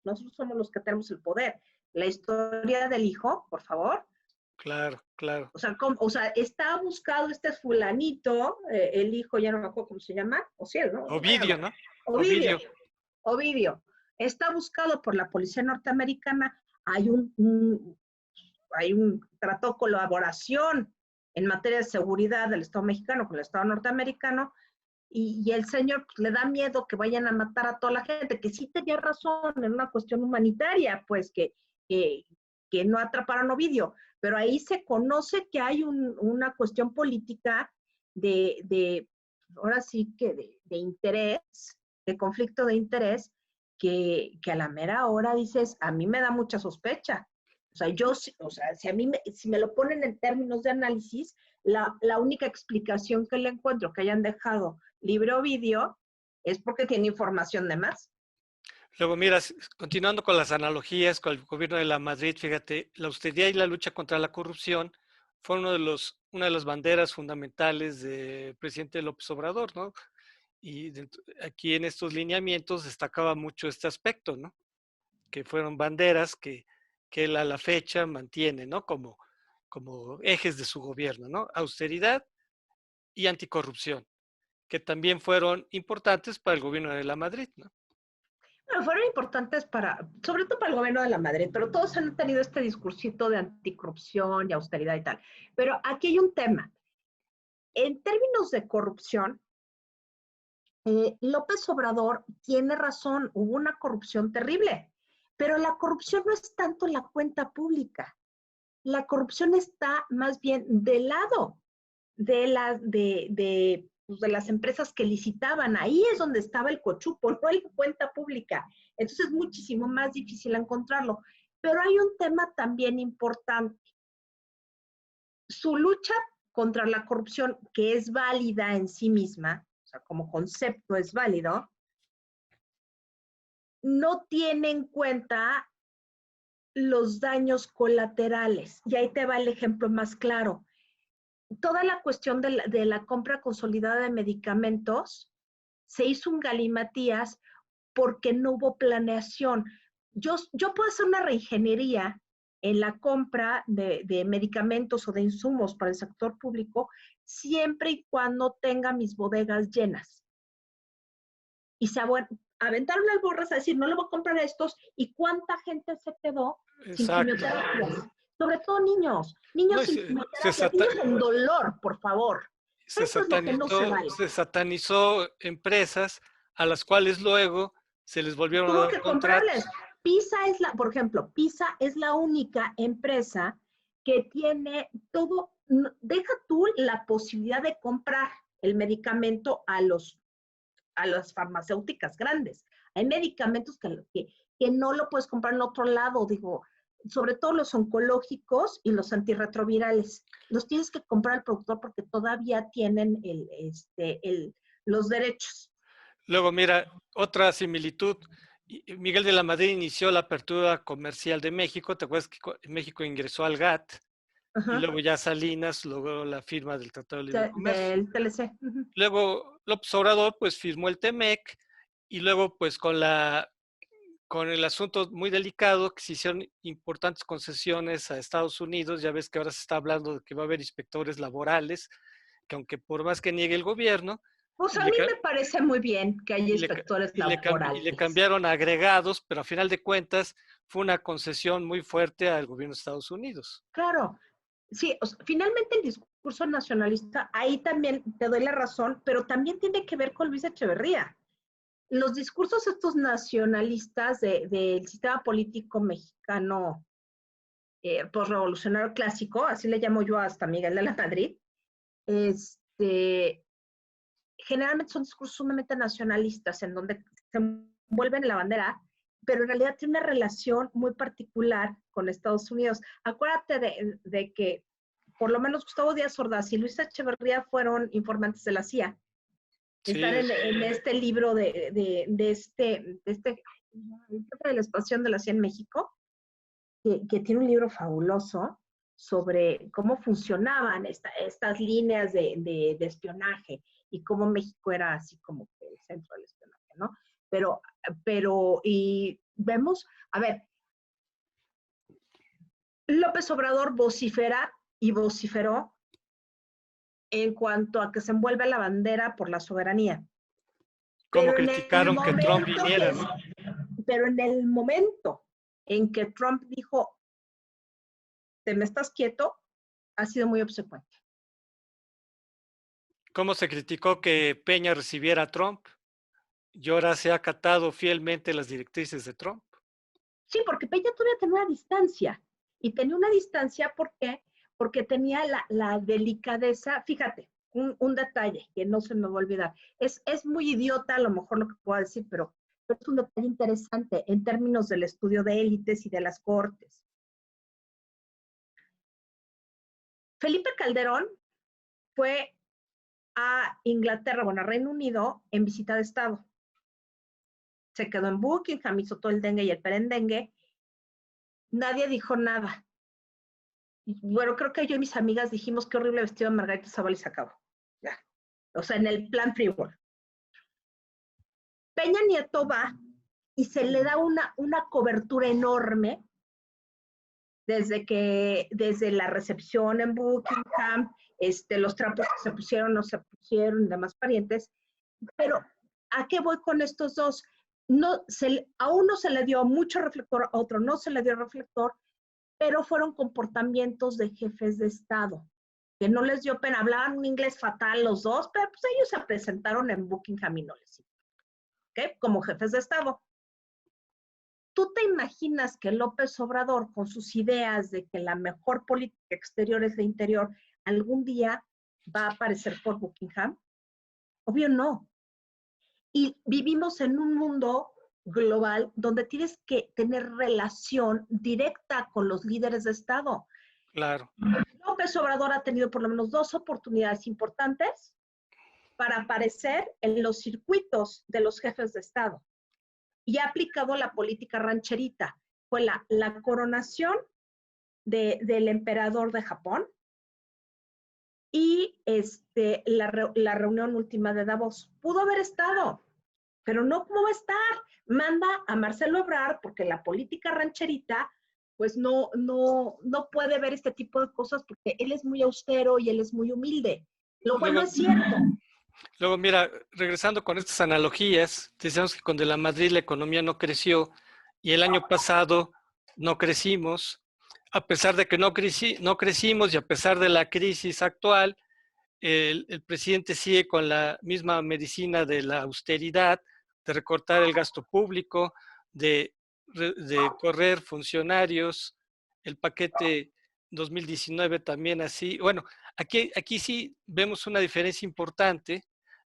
nosotros somos los que tenemos el poder. La historia del hijo, por favor. claro, claro. O sea, está buscado este fulanito, el hijo, ya no me acuerdo cómo se llama, o sí, ¿no? Ovidio, Bueno, ¿no? Ovidio, Ovidio, Ovidio, está buscado por la policía norteamericana, hay un trato de colaboración en materia de seguridad del Estado mexicano con el Estado norteamericano, y el señor pues, le da miedo que vayan a matar a toda la gente, que sí tenía razón en una cuestión humanitaria, pues que, que no atraparon a Ovidio, pero ahí se conoce que hay una cuestión política ahora sí que de interés, de conflicto de interés, que a la mera hora dices, a mí me da mucha sospecha. O sea, si me lo ponen en términos de análisis, la única explicación que le encuentro que hayan dejado libre Ovidio es porque tiene información de más. luego, mira, continuando con las analogías con el gobierno de la Madrid, fíjate, la austeridad y la lucha contra la corrupción fueron una de las banderas fundamentales del presidente López Obrador, ¿no? Y aquí en estos lineamientos destacaba mucho este aspecto, ¿no? Que fueron banderas que él a la fecha mantiene, ¿no? Como ejes de su gobierno, ¿no? Austeridad y anticorrupción, que también fueron importantes para el gobierno de la Madrid, ¿no? Bueno, fueron importantes sobre todo para el gobierno de la Madrid, pero todos han tenido este discursito de anticorrupción y austeridad y tal. Pero aquí hay un tema. En términos de corrupción, López Obrador tiene razón, hubo una corrupción terrible, pero la corrupción no es tanto la cuenta pública. la corrupción está más bien del lado de las empresas que licitaban. Ahí es donde estaba el cochupo, no en la cuenta pública. Entonces es muchísimo más difícil encontrarlo. Pero hay un tema también importante. Su lucha contra la corrupción, que es válida en sí misma, o sea, como concepto es válido, no tiene en cuenta los daños colaterales. Y ahí te va el ejemplo más claro. Toda la cuestión de la compra consolidada de medicamentos se hizo un galimatías porque no hubo planeación. Yo puedo hacer una reingeniería en la compra de medicamentos o de insumos para el sector público siempre y cuando tenga mis bodegas llenas. Y se aventaron las borras a decir, no le voy a comprar estos, y cuánta gente se quedó sin quimioterapias. Sobre todo niños No, sin quimioterapia, niños en dolor, por favor. Eso es lo que no se vale. Se satanizó empresas a las cuales luego se les volvieron a Tuvo dar que contratos. comprarles. Por ejemplo, PISA es la única empresa que tiene todo, deja tú la posibilidad de comprar el medicamento a las farmacéuticas grandes. Hay medicamentos que no lo puedes comprar en otro lado, digo, sobre todo los oncológicos y los antirretrovirales. Los tienes que comprar al productor porque todavía tienen los derechos. Luego, mira, otra similitud. Miguel de la Madrid inició la apertura comercial de México. ¿Te acuerdas que México ingresó al GATT? Y luego ya Salinas logró la firma del Tratado de Libre Comercio. Del TLC. Luego López Obrador pues firmó el TEMEC y luego pues con el asunto muy delicado que se hicieron importantes concesiones a Estados Unidos. Ya ves que ahora se está hablando de que va a haber inspectores laborales, que aunque por más que niegue el gobierno, Pues a mí me parece muy bien que haya inspectores laborales. Y le cambiaron agregados, pero a final de cuentas fue una concesión muy fuerte al gobierno de Estados Unidos. Claro, sí, o sea, finalmente el discurso nacionalista, ahí también te doy la razón, pero también tiene que ver con Luis Echeverría. Los discursos estos nacionalistas del sistema político mexicano posrevolucionario clásico, así le llamo yo hasta Miguel de la Madrid, generalmente son discursos sumamente nacionalistas en donde se envuelven en la bandera, pero en realidad tiene una relación muy particular con Estados Unidos. Acuérdate de que por lo menos Gustavo Díaz Ordaz y Luis Echeverría fueron informantes de la CIA. Sí. Están en este libro de la expansión de la CIA en México, que tiene un libro fabuloso sobre cómo funcionaban estas líneas de espionaje y cómo México era así como que el centro del espionaje, ¿no? Y vemos, a ver, López Obrador vocifera y vociferó en cuanto a que se envuelve la bandera por la soberanía. ¿Cómo criticaron que Trump viniera? ¿No? Pero en el momento en que Trump dijo, te me estás quieto, ha sido muy obsecuente. ¿Cómo se criticó que Peña recibiera a Trump? Y ahora se ha acatado fielmente las directrices de Trump. Sí, porque Peña todavía tenía una distancia. Y tenía una distancia, ¿por qué? Porque tenía la delicadeza. Fíjate, un detalle que no se me va a olvidar. Es muy idiota a lo mejor lo que puedo decir, pero es un detalle interesante en términos del estudio de élites y de las cortes. Felipe Calderón fue a Inglaterra, bueno, a Reino Unido, en visita de Estado. Se quedó en Buckingham, hizo todo el dengue y el perendengue. Nadie dijo nada. Bueno, creo que yo y mis amigas dijimos qué horrible vestido de Margarita Zavala y se acabó. Ya. O sea, en el plan frívolo. Peña Nieto va y se le da una cobertura enorme desde la recepción en Buckingham, los trapos que se pusieron, no se pusieron, demás parientes. Pero, ¿a qué voy con estos dos? A uno se le dio mucho reflector, a otro no se le dio reflector, pero fueron comportamientos de jefes de Estado, que no les dio pena. Hablaban un inglés fatal los dos, pero pues ellos se presentaron en Buckingham y no les hizo. ¿Ok? Como jefes de Estado. ¿tú te imaginas que López Obrador, con sus ideas de que la mejor política exterior es la interior, algún día va a aparecer por Buckingham? Obvio no. Y vivimos en un mundo global donde tienes que tener relación directa con los líderes de Estado. Claro. López Obrador ha tenido por lo menos 2 oportunidades importantes para aparecer en los circuitos de los jefes de Estado. Y ha aplicado la política rancherita. Fue la coronación del emperador de Japón y la reunión última de Davos. Pudo haber estado, pero no cómo va a estar. Manda a Marcelo Ebrard porque la política rancherita pues no puede ver este tipo de cosas porque él es muy austero y él es muy humilde, lo cual no es cierto. Luego, mira, regresando con estas analogías, decíamos que cuando en la Madrid la economía no creció y el año pasado no crecimos, a pesar de que no crecimos y a pesar de la crisis actual, el presidente sigue con la misma medicina de la austeridad, de recortar el gasto público, de correr funcionarios, el paquete 2019 también así. Bueno, aquí sí vemos una diferencia importante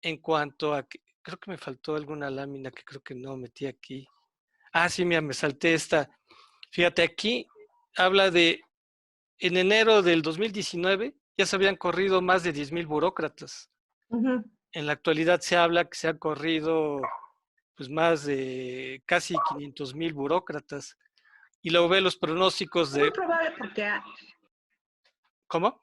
en cuanto a que, creo que me faltó alguna lámina que creo que no metí aquí. Ah, sí, mira, me salté esta. Fíjate, aquí habla de, en enero del 2019 ya se habían corrido más de 10,000 burócratas. Uh-huh. En la actualidad se habla que se han corrido pues más de casi 500,000 burócratas. Y luego ve los pronósticos de... Es muy probable porque... ¿Cómo?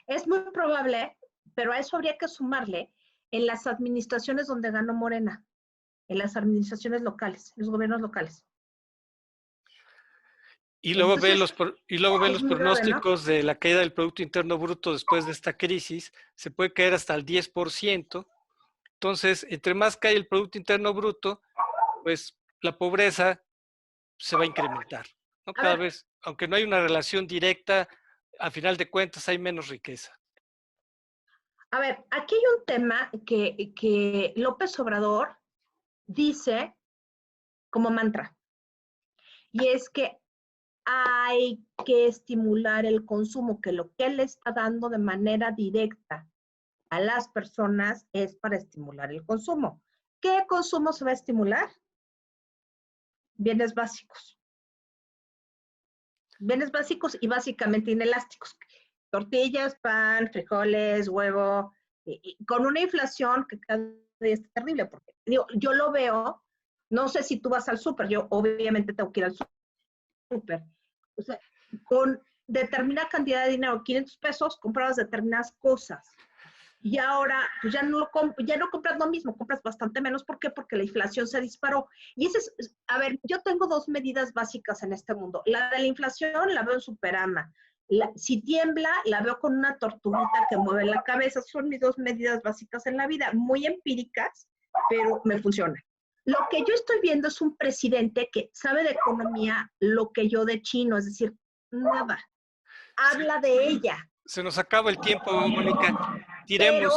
Es muy probable, pero a eso habría que sumarle en las administraciones donde ganó Morena, en las administraciones locales, los gobiernos locales. Y luego ve los pronósticos de la caída del Producto Interno Bruto después de esta crisis, se puede caer hasta el 10%. Entonces, entre más cae el Producto Interno Bruto, pues la pobreza se va a incrementar, ¿no? Cada vez, aunque no hay una relación directa, a final de cuentas hay menos riqueza. A ver, aquí hay un tema que López Obrador dice como mantra, y es que hay que estimular el consumo, que lo que él está dando de manera directa a las personas es para estimular el consumo. ¿Qué consumo se va a estimular? Bienes básicos. Bienes básicos y básicamente inelásticos. Tortillas, pan, frijoles, huevo, con una inflación que cada día es terrible, porque digo, yo lo veo, no sé si tú vas al súper, yo obviamente tengo que ir al súper, o sea, con determinada cantidad de dinero, 500 pesos, comprabas determinadas cosas, y ahora pues ya no compras lo mismo, compras bastante menos. ¿Por qué? Porque la inflación se disparó. Y a ver, yo tengo 2 medidas básicas en este mundo. La de la inflación la veo en Superama. Si tiembla, la veo con una tortuguita que mueve la cabeza. Son mis 2 medidas básicas en la vida, muy empíricas, pero me funcionan. Lo que yo estoy viendo es un presidente que sabe de economía lo que yo de chino, es decir, nada. Habla de ella. Se nos acaba el tiempo, Mónica. Diremos,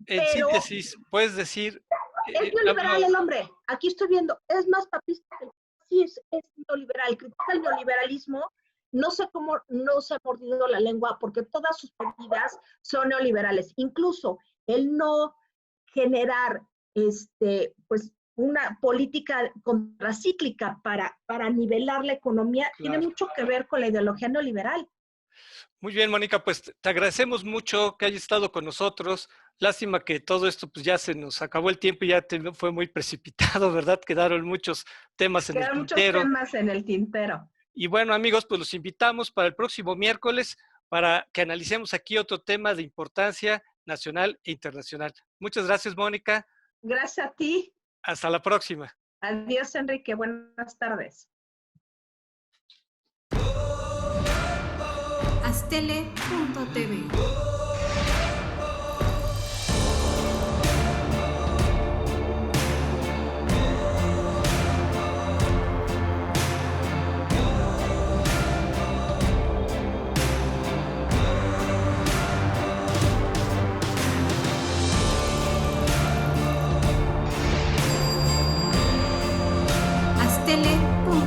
en síntesis, puedes decir... Es neoliberal el hombre. Aquí estoy viendo, es más papista que el... Sí, es neoliberal. Critica el neoliberalismo. No sé cómo no se ha mordido la lengua porque todas sus medidas son neoliberales. Incluso el no generar pues una política contracíclica para nivelar la economía, claro, tiene mucho que ver con la ideología neoliberal. Muy bien, Mónica, pues te agradecemos mucho que hayas estado con nosotros. Lástima que todo esto pues ya se nos acabó el tiempo y ya fue muy precipitado, ¿verdad? Quedaron muchos temas en el tintero. Quedaron muchos temas en el tintero. Y bueno, amigos, pues los invitamos para el próximo miércoles para que analicemos aquí otro tema de importancia nacional e internacional. Muchas gracias, Mónica. Gracias a ti. Hasta la próxima. Adiós, Enrique. Buenas tardes. Astele.tv. Astele.tv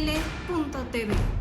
astl.tv.